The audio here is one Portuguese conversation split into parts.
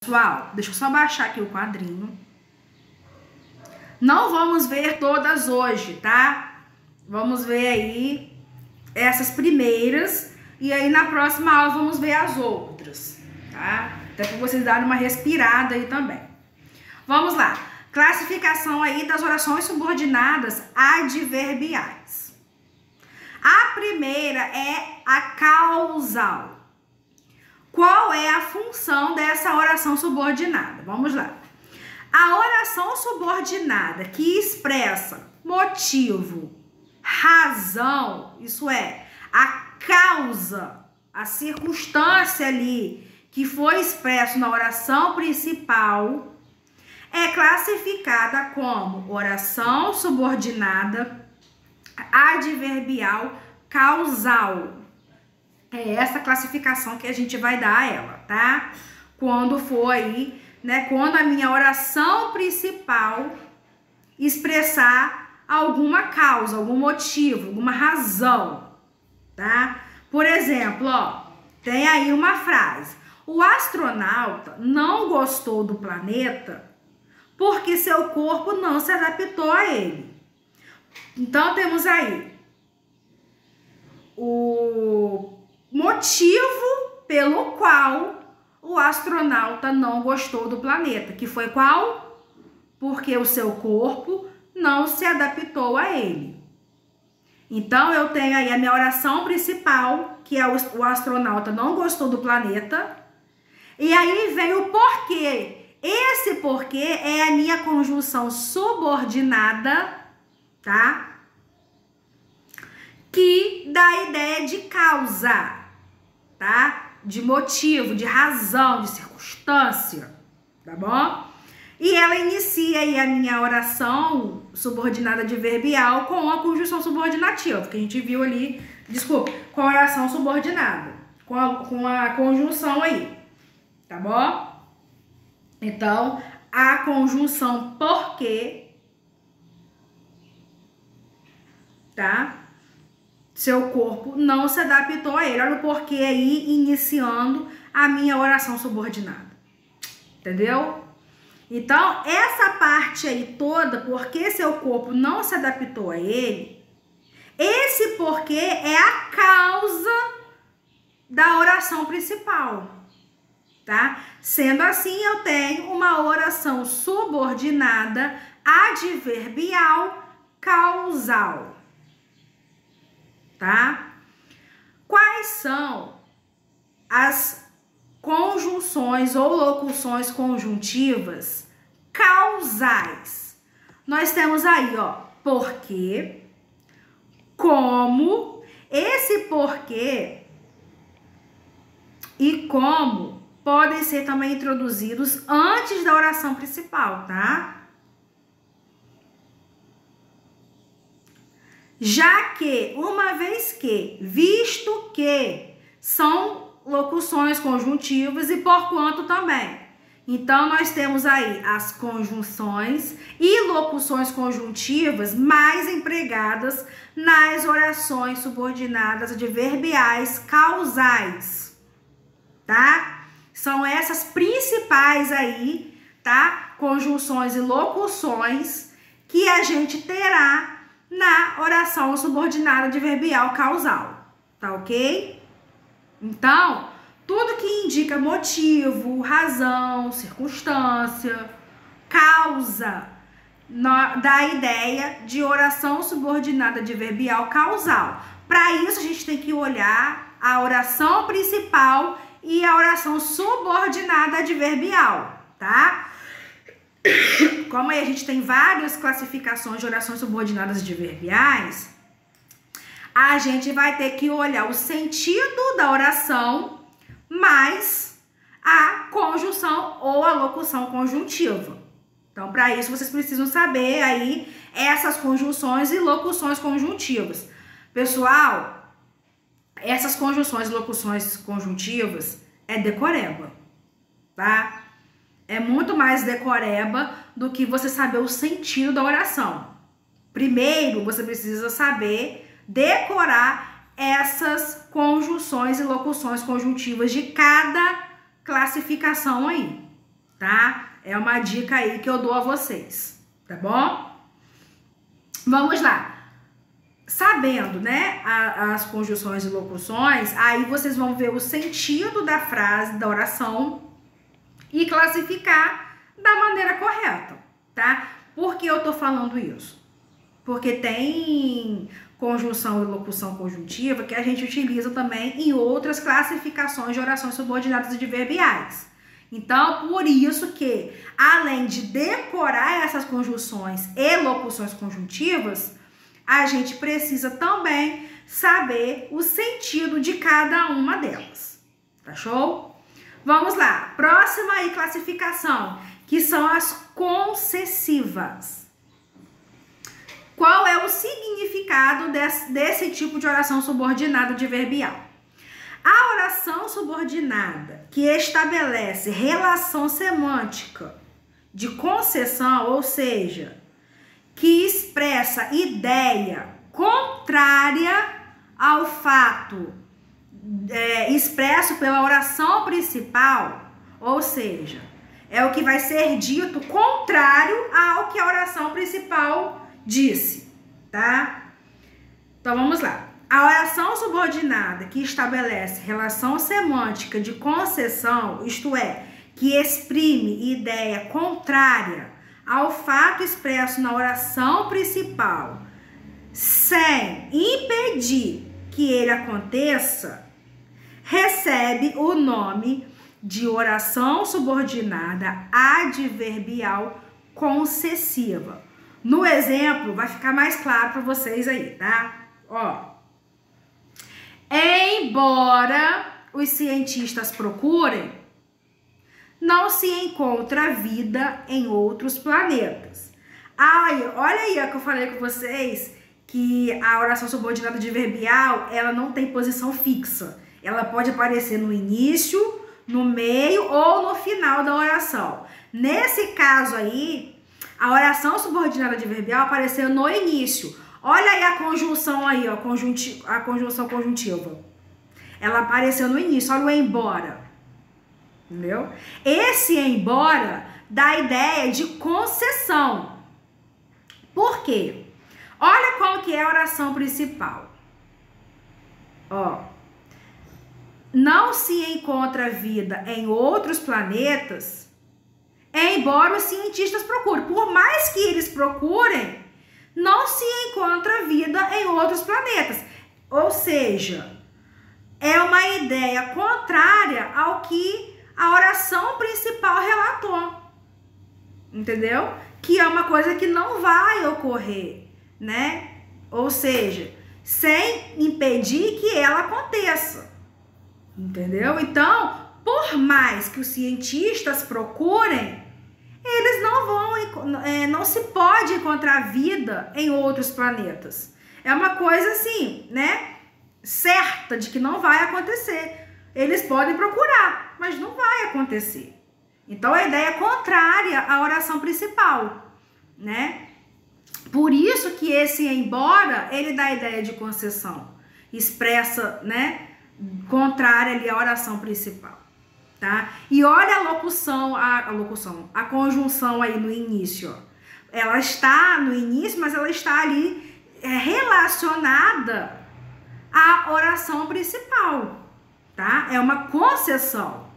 Pessoal, deixa eu só baixar aqui o quadrinho. Não vamos ver todas hoje, tá? Vamos ver aí essas primeiras e aí na próxima aula vamos ver as outras, tá? Até para vocês darem uma respirada aí também. Vamos lá. Classificação aí das orações subordinadas adverbiais. A primeira é a causal. Qual é a função dessa oração subordinada? Vamos lá. A oração subordinada que expressa motivo, razão, isso é, a causa, a circunstância ali que foi expresso na oração principal, é classificada como oração subordinada adverbial causal. É essa classificação que a gente vai dar a ela, tá? Quando for aí, né? Quando a minha oração principal expressar alguma causa, algum motivo, alguma razão, tá? Por exemplo, ó, tem aí uma frase: o astronauta não gostou do planeta porque seu corpo não se adaptou a ele. Então temos aí o motivo pelo qual o astronauta não gostou do planeta, que foi qual? Porque o seu corpo não se adaptou a ele. Então eu tenho aí a minha oração principal, que é o astronauta não gostou do planeta, e aí vem o porquê. Esse porquê é a minha conjunção subordinada, tá? Que dá a ideia de causa, tá? De motivo, de razão, de circunstância, tá bom? E ela inicia aí a minha oração subordinada adverbial com a conjunção subordinativa, que a gente viu ali, desculpa, com a oração subordinada, com a conjunção aí, tá bom? Então, a conjunção porque, tá? Seu corpo não se adaptou a ele. Olha o porquê aí, iniciando a minha oração subordinada. Entendeu? Então, essa parte aí toda, porque seu corpo não se adaptou a ele, esse porquê é a causa da oração principal, tá? Sendo assim, eu tenho uma oração subordinada adverbial causal. Tá? Quais são as conjunções ou locuções conjuntivas causais? Nós temos aí, ó, porque, como, esse porquê e como podem ser também introduzidos antes da oração principal, tá? Já que, uma vez que, visto que, são locuções conjuntivas e porquanto também. Então, nós temos aí as conjunções e locuções conjuntivas mais empregadas nas orações subordinadas adverbiais causais, tá? São essas principais aí, tá? Conjunções e locuções que a gente terá na oração subordinada adverbial causal, tá ok? Então, tudo que indica motivo, razão, circunstância, causa, dá a ideia de oração subordinada adverbial causal. Para isso, a gente tem que olhar a oração principal e a oração subordinada adverbial, tá? Como aí a gente tem várias classificações de orações subordinadas adverbiais, a gente vai ter que olhar o sentido da oração mais a conjunção ou a locução conjuntiva. Então, para isso, vocês precisam saber aí essas conjunções e locuções conjuntivas. Pessoal, essas conjunções e locuções conjuntivas é decoreba, tá? É muito mais decoreba do que você saber o sentido da oração. Primeiro, você precisa saber decorar essas conjunções e locuções conjuntivas de cada classificação aí, tá? É uma dica aí que eu dou a vocês, tá bom? Vamos lá. Sabendo, né, as conjunções e locuções, aí vocês vão ver o sentido da frase, da oração e classificar da maneira correta, tá? Por que eu tô falando isso? Porque tem conjunção e locução conjuntiva que a gente utiliza também em outras classificações de orações subordinadas adverbiais. Então, por isso que, além de decorar essas conjunções e locuções conjuntivas, a gente precisa também saber o sentido de cada uma delas. Tá show? Vamos lá. Próxima aí classificação, que são as concessivas. Qual é o significado desse tipo de oração subordinada adverbial? A oração subordinada que estabelece relação semântica de concessão, ou seja, que expressa ideia contrária ao fato expresso pela oração principal, ou seja, é o que vai ser dito contrário ao que a oração principal disse, tá? Então vamos lá. A oração subordinada que estabelece relação semântica de concessão, isto é, que exprime ideia contrária ao fato expresso na oração principal, sem impedir que ele aconteça, recebe o nome de oração subordinada adverbial concessiva. No exemplo, vai ficar mais claro para vocês aí, tá? Ó. Embora os cientistas procurem, não se encontra vida em outros planetas. Ai, olha aí, ó, que eu falei com vocês que a oração subordinada adverbial, ela não tem posição fixa. Ela pode aparecer no início, no meio ou no final da oração. Nesse caso aí, a oração subordinada adverbial apareceu no início. Olha aí a conjunção aí, ó, a conjunção conjuntiva. Ela apareceu no início, olha o embora. Entendeu? Esse embora dá a ideia de concessão. Por quê? Olha qual que é a oração principal. Ó. Não se encontra vida em outros planetas, embora os cientistas procurem. Por mais que eles procurem, não se encontra vida em outros planetas. Ou seja, é uma ideia contrária ao que a oração principal relatou. Entendeu? Que é uma coisa que não vai ocorrer, né? Ou seja, sem impedir que ela aconteça. Entendeu? Então, por mais que os cientistas procurem, eles não vão, não se pode encontrar vida em outros planetas. É uma coisa assim, né? Certa de que não vai acontecer. Eles podem procurar, mas não vai acontecer. Então, a ideia é contrária à oração principal, né? Por isso que esse embora, ele dá a ideia de concessão. Expressa, né? Contrária ali à oração principal, tá? E olha a conjunção aí no início, ó. Ela está no início, mas ela está ali relacionada à oração principal, tá? É uma concessão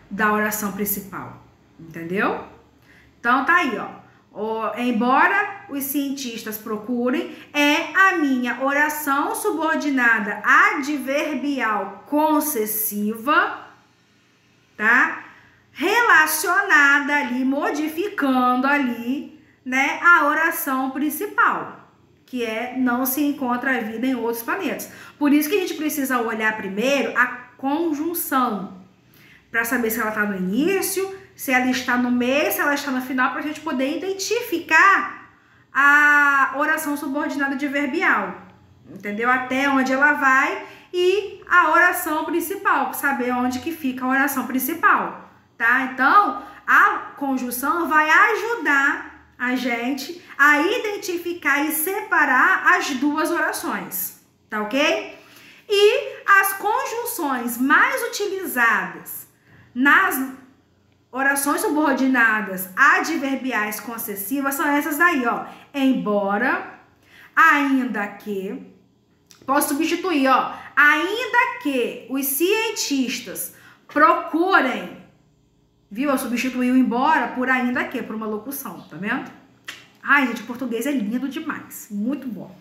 da oração principal, entendeu? Então tá aí, ó. Embora os cientistas procurem, é a minha oração subordinada adverbial concessiva, tá? Relacionada ali, modificando ali, né, a oração principal, que é não se encontra vida em outros planetas. Por isso que a gente precisa olhar primeiro a conjunção, para saber se ela está no início, se ela está no meio, se ela está no final, para a gente poder identificar a oração subordinada adverbial, entendeu? Até onde ela vai e a oração principal, saber onde que fica a oração principal, tá? Então, a conjunção vai ajudar a gente a identificar e separar as duas orações, tá ok? E as conjunções mais utilizadas nas orações orações subordinadas adverbiais concessivas são essas daí, ó. Embora, ainda que, posso substituir, ó. Ainda que os cientistas procurem, viu? Eu substituí o embora por ainda que, por uma locução, tá vendo? Ai, gente, o português é lindo demais, muito bom.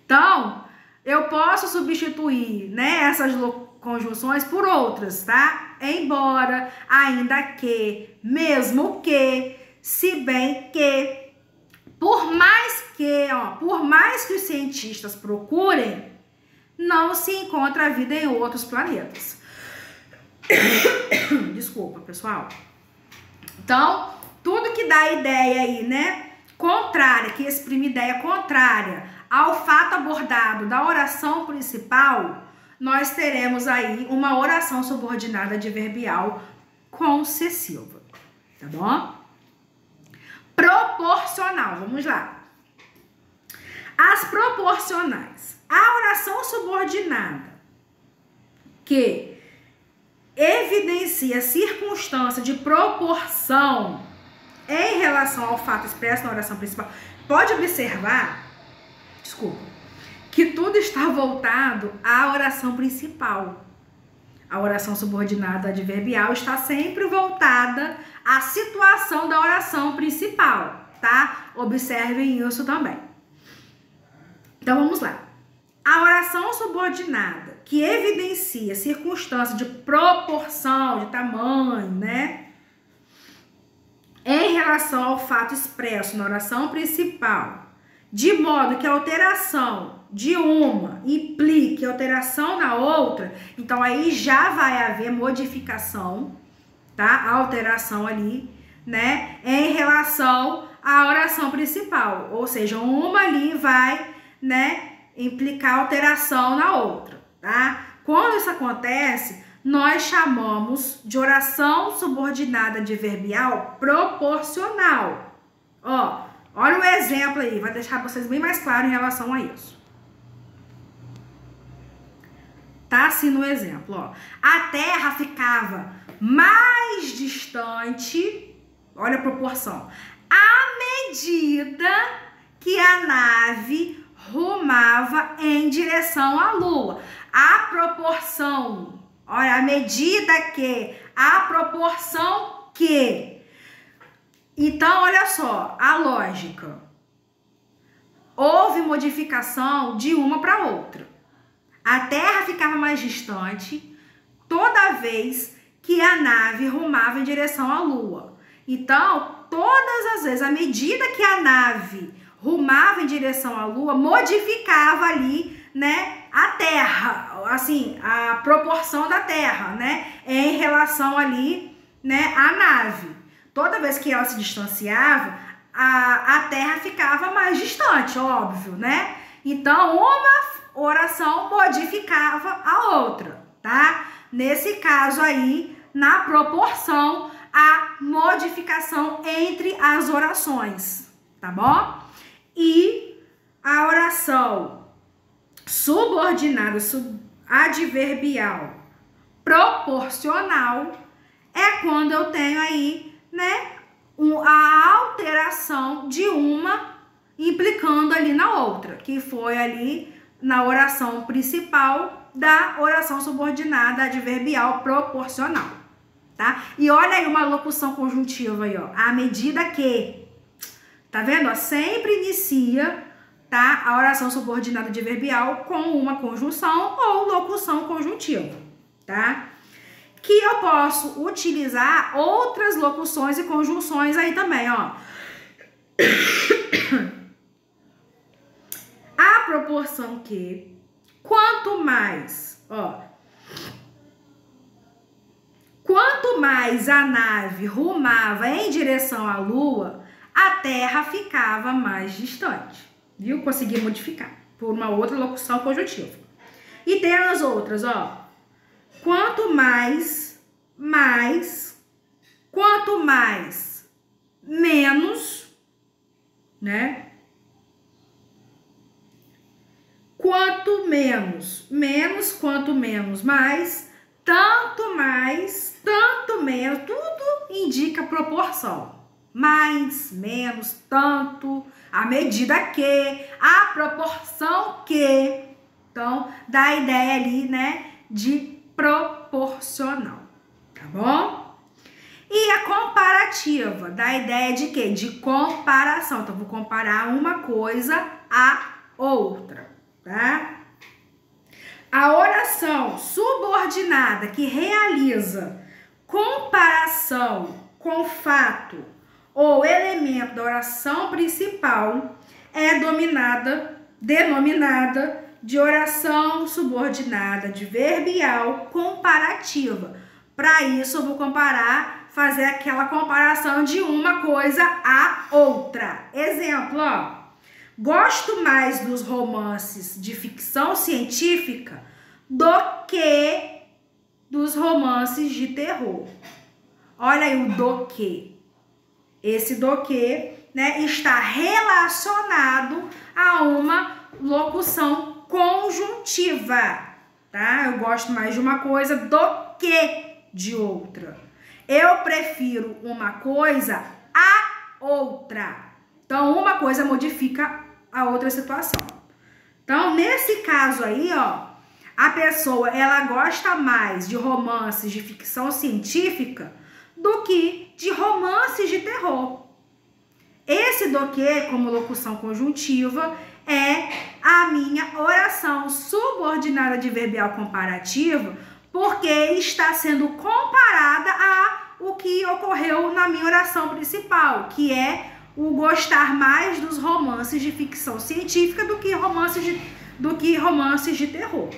Então, eu posso substituir, né, essas conjunções por outras, tá? Embora, ainda que, mesmo que, se bem que, por mais que os cientistas procurem, não se encontra vida em outros planetas. Desculpa, pessoal. Então, tudo que dá ideia aí, né, contrária, que exprime ideia contrária ao fato abordado da oração principal, nós teremos aí uma oração subordinada adverbial concessiva, tá bom? Proporcional, vamos lá. As proporcionais. A oração subordinada que evidencia circunstância de proporção em relação ao fato expresso na oração principal, pode observar, que tudo está voltado à oração principal. A oração subordinada adverbial está sempre voltada à situação da oração principal, tá? Observem isso também. Então, vamos lá. A oração subordinada que evidencia circunstância de proporção, de tamanho, né? Em relação ao fato expresso na oração principal, de modo que a alteração de uma implique alteração na outra, então aí já vai haver modificação, tá? Alteração ali, né? Em relação à oração principal, ou seja, uma ali vai, né, implicar alteração na outra, tá? Quando isso acontece, nós chamamos de oração subordinada adverbial proporcional. Ó, olha o exemplo aí, vai deixar vocês bem mais claro em relação a isso. Tá assim no exemplo, ó. A Terra ficava mais distante, olha a proporção, à medida que a nave rumava em direção à Lua. A proporção, olha, a medida que, a proporção que. Então, olha só, a lógica. Houve modificação de uma para outra. A Terra ficava mais distante toda vez que a nave rumava em direção à Lua. Então, todas as vezes, à medida que a nave rumava em direção à Lua, modificava ali, né, a Terra, assim, a proporção da Terra, né, em relação ali, né, à nave. Toda vez que ela se distanciava, a Terra ficava mais distante, óbvio, né? Então, uma oração modificava a outra, tá? Nesse caso aí, na proporção, a modificação entre as orações, tá bom? E a oração subordinada adverbial proporcional é quando eu tenho aí, né, a alteração de uma implicando ali na outra, que foi ali na oração principal da oração subordinada adverbial proporcional, tá? E olha aí uma locução conjuntiva aí, ó, à medida que, tá vendo? Ó, sempre inicia, tá, a oração subordinada adverbial com uma conjunção ou locução conjuntiva, tá? Que eu posso utilizar outras locuções e conjunções aí também, ó. A proporção que, quanto mais, ó, quanto mais a nave rumava em direção à Lua, a Terra ficava mais distante, viu? Consegui modificar por uma outra locução conjuntiva. E tem as outras, ó. Quanto mais, quanto mais, menos, né? Quanto menos, quanto menos, mais, tanto menos, tudo indica proporção. Mais, menos, tanto, à medida que, à proporção que. Então, dá a ideia ali, né, de proporcional, tá bom? E a comparativa, dá a ideia de quê? De comparação. Então, vou comparar uma coisa à outra, tá? A oração subordinada que realiza comparação com fato ou elemento da oração principal é denominada de oração subordinada adverbial comparativa. Para isso, eu vou fazer aquela comparação de uma coisa à outra. Exemplo, ó. Gosto mais dos romances de ficção científica do que dos romances de terror. Olha aí o do que. Esse do que, né, está relacionado a uma locução conjuntiva, tá? Eu gosto mais de uma coisa do que de outra. Eu prefiro uma coisa à outra. Então, uma coisa modifica a outra situação. Então, nesse caso aí, ó, a pessoa, ela gosta mais de romances de ficção científica do que de romances de terror. Esse do que, como locução conjuntiva, é a minha oração subordinada adverbial comparativa, porque está sendo comparada a o que ocorreu na minha oração principal, que é o gostar mais dos romances de ficção científica do que romances de terror,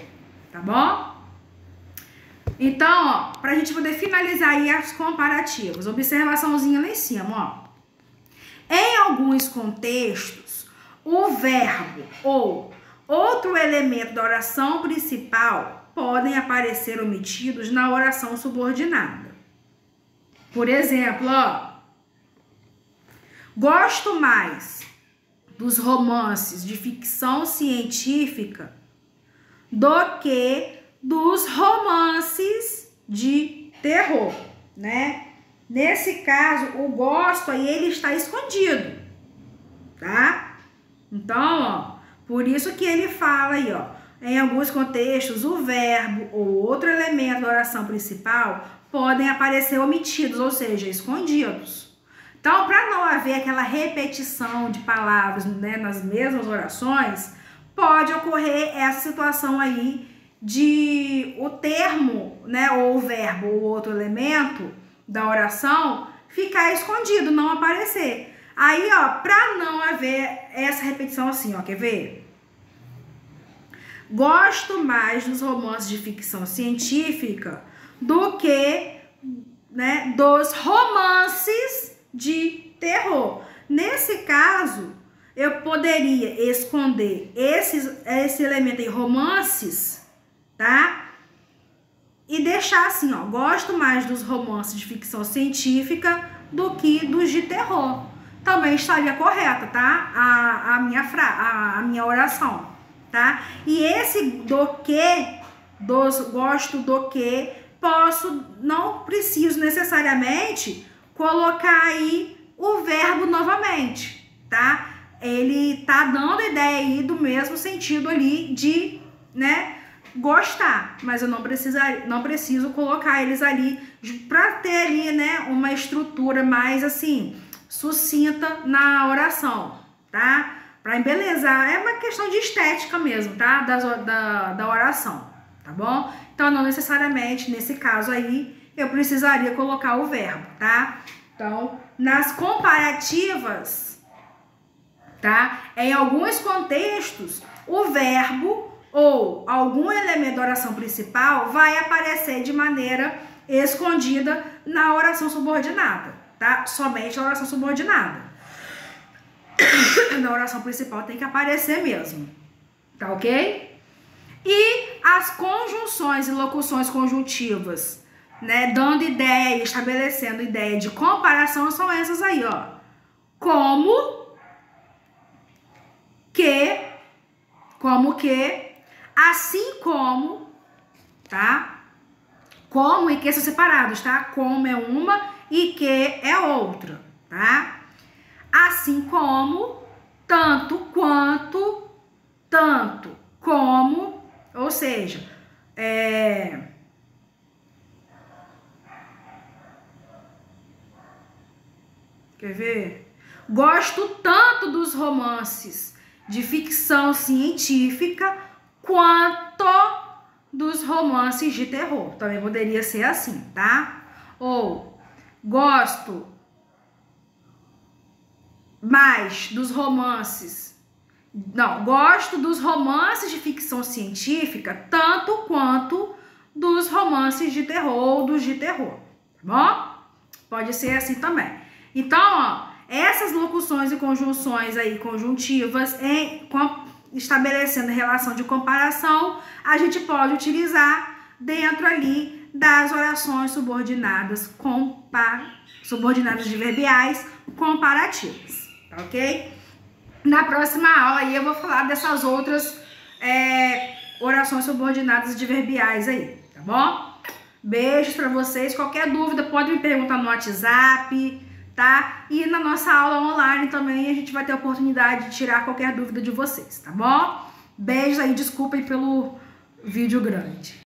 tá bom? Então, ó, pra gente poder finalizar aí as comparativas, observaçãozinha lá em cima, ó. Em alguns contextos, o verbo ou outro elemento da oração principal podem aparecer omitidos na oração subordinada. Por exemplo, ó, gosto mais dos romances de ficção científica do que dos romances de terror, né? Nesse caso, o gosto aí, ele está escondido, tá? Então, ó, por isso que ele fala aí, ó, em alguns contextos, o verbo ou outro elemento da oração principal podem aparecer omitidos, ou seja, escondidos. Então, para não haver aquela repetição de palavras, né, nas mesmas orações, pode ocorrer essa situação aí de o termo, né, ou o verbo ou outro elemento da oração ficar escondido, não aparecer. Aí, ó, para não haver essa repetição assim, ó, quer ver? Gosto mais dos romances de ficção científica do que, né, dos romances de terror. Nesse caso, eu poderia esconder esse elemento em romances, tá? E deixar assim, ó, gosto mais dos romances de ficção científica do que dos de terror. Também estaria correta, tá? A minha oração, tá? E esse do que, gosto do que, não preciso necessariamente colocar aí o verbo novamente, tá? Ele tá dando a ideia aí do mesmo sentido ali de, né, gostar, mas eu não preciso colocar eles ali para ter ali, né, uma estrutura mais assim sucinta na oração, tá? Para embelezar, é uma questão de estética mesmo, tá? Da oração, tá bom? Então não necessariamente nesse caso aí eu precisaria colocar o verbo, tá? Então, nas comparativas, tá? Em alguns contextos, o verbo ou algum elemento da oração principal vai aparecer de maneira escondida na oração subordinada, tá? Somente a oração subordinada. Na oração principal tem que aparecer mesmo, tá ok? E as conjunções e locuções conjuntivas, né, dando ideia, estabelecendo ideia de comparação, são essas aí, ó. Como que, assim como, tá? Como e que são separados, tá? Como é uma e que é outra, tá? Assim como tanto quanto, tanto como, ou seja, quer ver? Gosto tanto dos romances de ficção científica quanto dos romances de terror. Também poderia ser assim, tá? Ou gosto mais dos romances. Não, gosto dos romances de ficção científica tanto quanto dos romances de terror ou dos de terror, tá bom? Pode ser assim também. Então, ó, essas locuções e conjunções aí, conjuntivas, estabelecendo relação de comparação, a gente pode utilizar dentro ali das orações subordinadas, subordinadas adverbiais comparativas, tá ok? Na próxima aula aí eu vou falar dessas outras orações subordinadas adverbiais aí, tá bom? Beijos pra vocês. Qualquer dúvida pode me perguntar no WhatsApp, tá? E na nossa aula online também a gente vai ter a oportunidade de tirar qualquer dúvida de vocês, tá bom? Beijos aí, desculpem pelo vídeo grande.